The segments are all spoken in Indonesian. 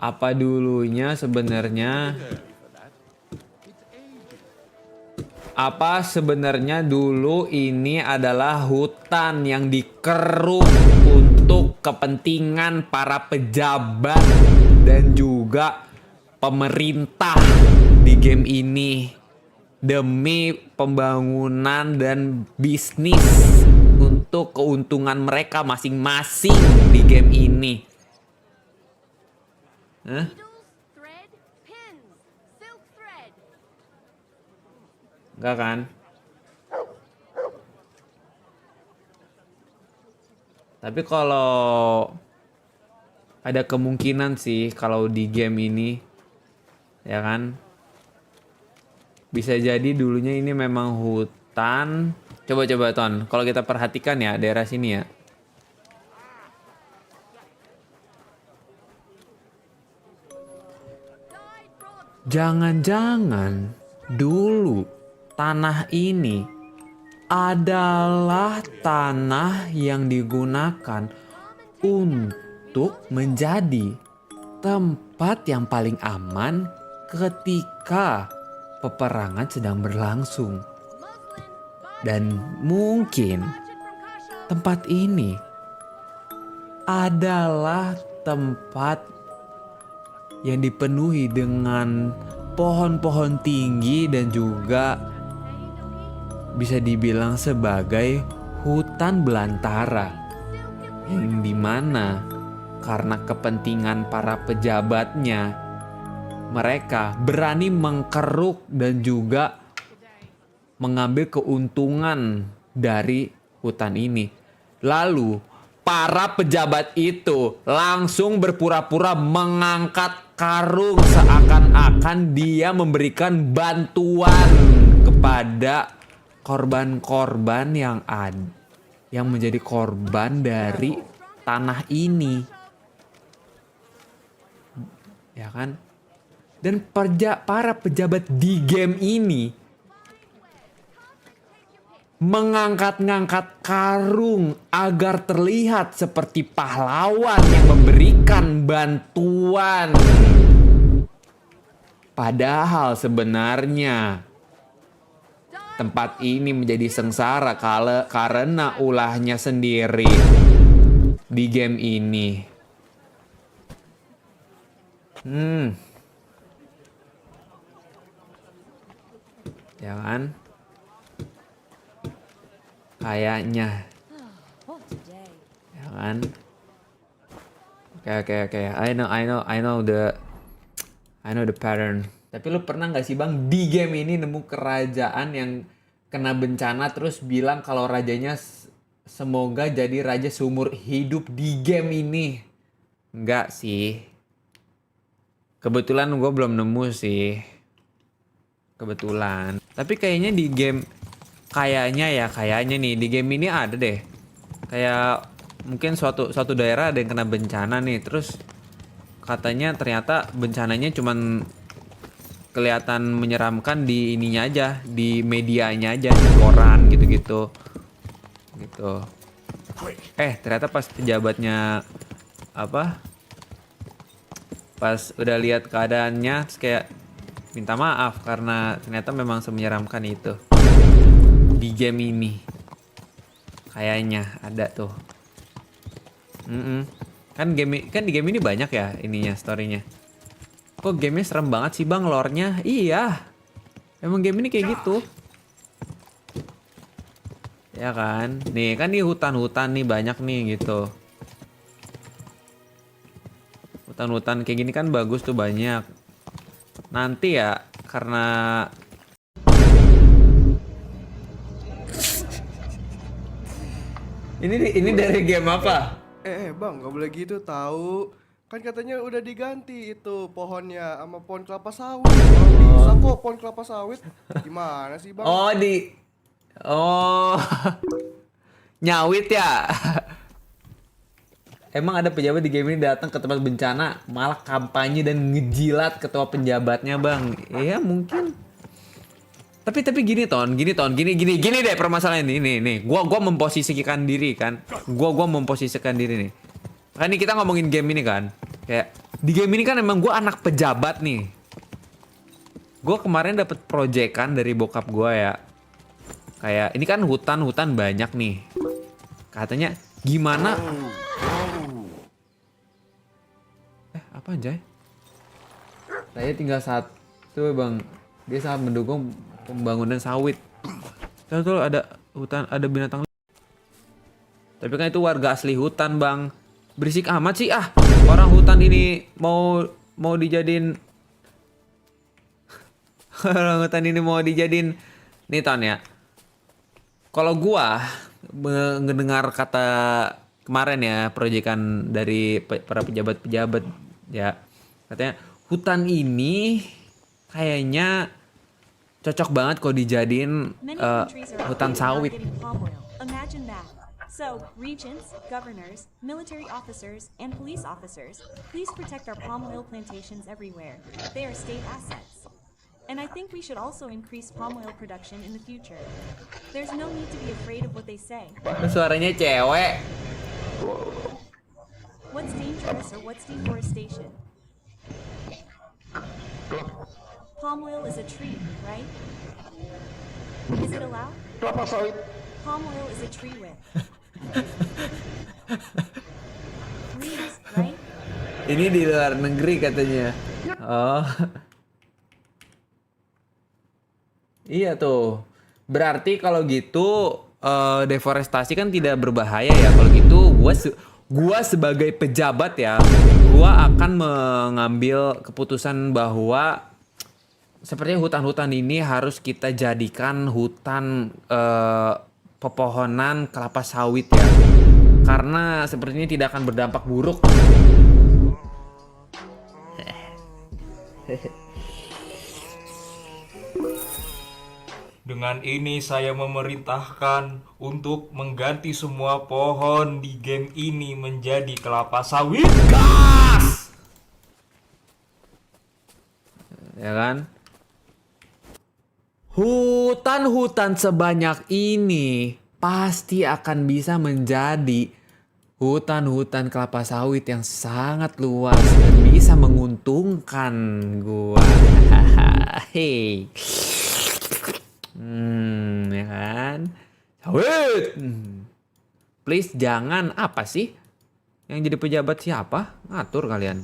Apa dulunya sebenarnya? Apa sebenarnya dulu ini adalah hutan yang dikeruk untuk kepentingan para pejabat dan juga pemerintah di game ini demi pembangunan dan bisnis untuk keuntungan mereka masing-masing di game ini. Hah? Enggak kan? Tapi kalau ada kemungkinan sih kalau di game ini, ya kan? Bisa jadi dulunya ini memang hutan. Coba-coba Ton, kalau kita perhatikan ya daerah sini ya. Jangan-jangan dulu tanah ini adalah tanah yang digunakan untuk menjadi tempat yang paling aman ketika peperangan sedang berlangsung. Dan mungkin tempat ini adalah tempat yang dipenuhi dengan pohon-pohon tinggi dan juga bisa dibilang sebagai hutan belantara, yang dimana karena kepentingan para pejabatnya mereka berani mengkeruk dan juga mengambil keuntungan dari hutan ini. Lalu para pejabat itu langsung berpura-pura mengangkat karung seakan-akan dia memberikan bantuan kepada korban-korban yang menjadi korban dari tanah ini. Ya kan? Dan para pejabat di game ini mengangkat-ngangkat karung agar terlihat seperti pahlawan yang memberikan bantuan. Padahal sebenarnya tempat ini menjadi sengsara karena ulahnya sendiri di game ini. Ya kan? Kayaknya. Ya kan? Oke. I know the pattern. Tapi lu pernah gak sih Bang di game ini nemu kerajaan yang kena bencana terus bilang kalau rajanya semoga jadi raja seumur hidup di game ini? Enggak sih. Kebetulan gue belum nemu sih. Kebetulan. Tapi kayaknya di game kayaknya nih di game ini ada deh. Kayak mungkin suatu daerah ada yang kena bencana nih, terus katanya ternyata bencananya cuman kelihatan menyeramkan di ininya aja, di medianya aja, di koran gitu-gitu. Gitu. Ternyata pas pejabatnya pas udah lihat keadaannya terus kayak minta maaf karena ternyata memang semenyeramkan itu. Di game ini kayaknya ada tuh. Kan di game ini banyak ya ininya, storynya. Kok gamenya serem banget sih Bang, lore-nya? Iya, emang game ini kayak gitu. Ya kan, nih kan di hutan-hutan nih banyak nih gitu. Hutan-hutan kayak gini kan bagus tuh, banyak. Nanti ya karena ini dari game apa? Bang, nggak boleh gitu tahu. Kan katanya udah diganti itu pohonnya sama pohon kelapa sawit. Bisa kok pohon kelapa sawit. Gimana sih Bang? Oh, nyawit ya. Emang ada pejabat di game ini datang ke tempat bencana malah kampanye dan ngejilat ketua penjabatnya Bang. Iya mungkin. Tapi gini deh permasalahan ini nih. Gua memposisikan diri kan. Gua memposisikan diri nih. Kan ini kita ngomongin game ini kan. Kayak Di game ini kan emang gue anak pejabat nih. Gue kemarin dapet proyekan dari bokap gue ya. Kayak ini kan hutan banyak nih. Katanya gimana? Apa anjay? Saya tinggal satu bang. Dia sangat mendukung pembangunan sawit. Tuh ada hutan, ada binatang. Tapi kan itu warga asli hutan bang. Berisik amat sih ah. Orang hutan ini mau dijadiin. Orang hutan ini mau dijadiin. Nih Ton ya. Kalau gua mendengar kata kemarin ya proyekan dari para pejabat-pejabat ya, katanya hutan ini kayaknya cocok banget kalau dijadiin hutan sawit. Imagine that. So, regents, governors, military officers, and police officers, please protect our palm oil plantations everywhere. They are state assets. And I think we should also increase palm oil production in the future. There's no need to be afraid of what they say. Suaranya cewek. What's dangerous or what's deforestation? Palm oil is a tree, right? Is it allowed? Kelapa sawit. Palm oil is a tree with leaves, right? Ini di luar negeri katanya. Oh. Iya tuh. Berarti kalau gitu deforestasi kan tidak berbahaya ya. Kalau gitu gua sebagai pejabat ya, gua akan mengambil keputusan bahwa sepertinya hutan-hutan ini harus kita jadikan hutan pepohonan kelapa sawit ya. Karena sepertinya tidak akan berdampak buruk. Dengan ini saya memerintahkan untuk mengganti semua pohon di game ini menjadi kelapa sawit. Gas! Ya kan? Hutan-hutan sebanyak ini pasti akan bisa menjadi hutan-hutan kelapa sawit yang sangat luas dan bisa menguntungkan gua. Hei. Ya kan? Sawit. Please jangan apa sih? Yang jadi pejabat siapa? Ngatur kalian.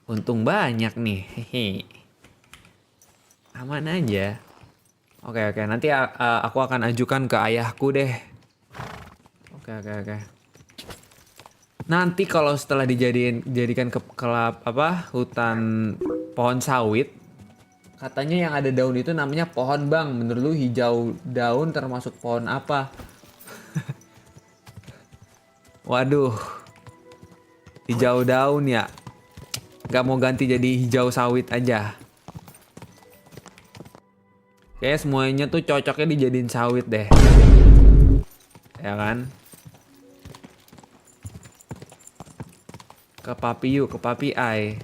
Untung banyak nih. Hehe. Aman aja. Oke, nanti aku akan ajukan ke ayahku deh. Oke. Nanti kalau setelah dijadikan ke hutan pohon sawit, katanya yang ada daun itu namanya pohon bang. Menurut lu hijau daun termasuk pohon apa? Waduh. Hijau daun ya. Gak mau ganti jadi hijau sawit aja. Kayaknya semuanya tuh cocoknya dijadiin sawit deh. Ya kan? Ke papi yuk, ke papi ai.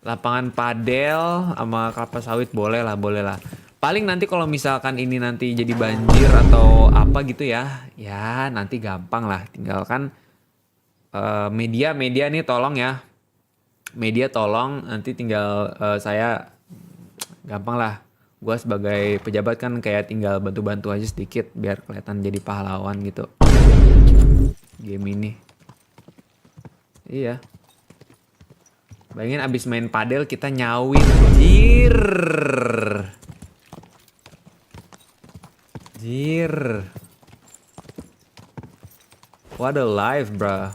Lapangan padel sama kelapa sawit boleh lah. Paling nanti kalau misalkan ini nanti jadi banjir atau apa gitu ya, ya nanti gampang lah. Tinggalkan media nih tolong ya. Media tolong, nanti tinggal saya gampang lah. Gua sebagai pejabat kan kayak tinggal bantu-bantu aja sedikit biar kelihatan jadi pahlawan gitu. Game ini. Iya. Bayangin abis main padel kita nyawit. Jir. What a life, bro.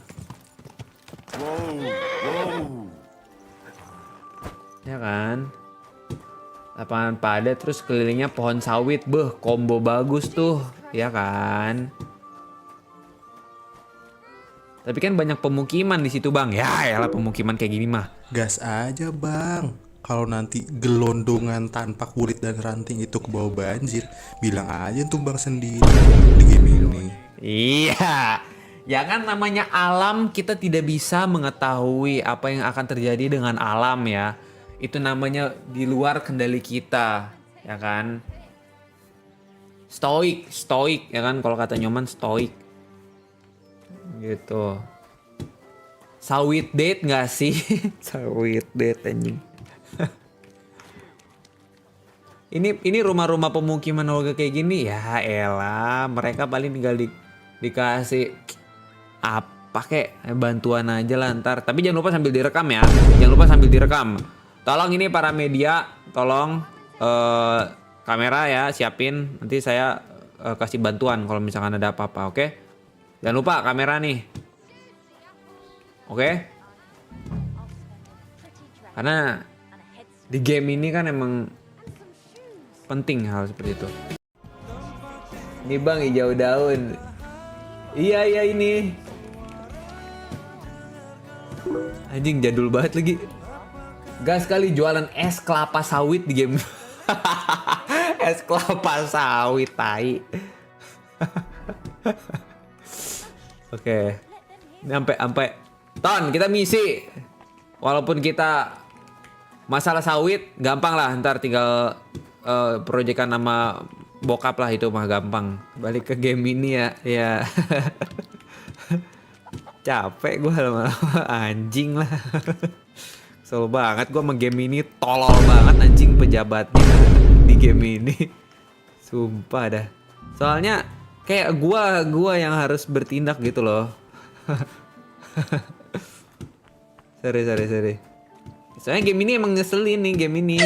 Ya kan? Lapangan padel terus kelilingnya pohon sawit. Beuh, combo bagus tuh. Ya kan? Tapi kan banyak pemukiman di situ, Bang. Ya elah pemukiman kayak gini mah. Gas aja bang. Kalau nanti gelondongan tanpa kulit dan ranting itu ke bawah banjir, bilang aja tumbang sendiri di game ini. Iya. Ya kan namanya alam, kita tidak bisa mengetahui apa yang akan terjadi dengan alam ya. Itu namanya di luar kendali kita, ya kan? Stoik ya kan kalau kata Nyoman stoik. Gitu. Sawit date nggak sih? Sawit date anjing. Ini rumah-rumah pemukiman warga kayak gini ya elah, mereka paling tinggal dikasih apa kek bantuan aja lah ntar. Tapi jangan lupa sambil direkam ya. Jangan lupa sambil direkam. Tolong ini para media, tolong kamera ya siapin. Nanti saya kasih bantuan kalau misalkan ada apa-apa, oke? Jangan lupa kamera nih. Oke? Karena di game ini kan emang penting hal seperti itu. Ini bang hijau daun. Iya ini. Anjing jadul banget lagi. Gas kali jualan es kelapa sawit di game. Es kelapa sawit tai. Oke. Ini sampai Ton, kita misi. Walaupun kita masalah sawit gampang lah, ntar tinggal proyekan nama bokap lah, itu mah gampang. Balik ke game ini ya. Capek gue lama-lama anjing lah. Kesel banget gue sama game ini, tolol banget anjing pejabatnya di game ini. Sumpah dah. Soalnya kayak gua yang harus bertindak gitu loh. Sorry. Soalnya game ini emang ngeselin nih game ini.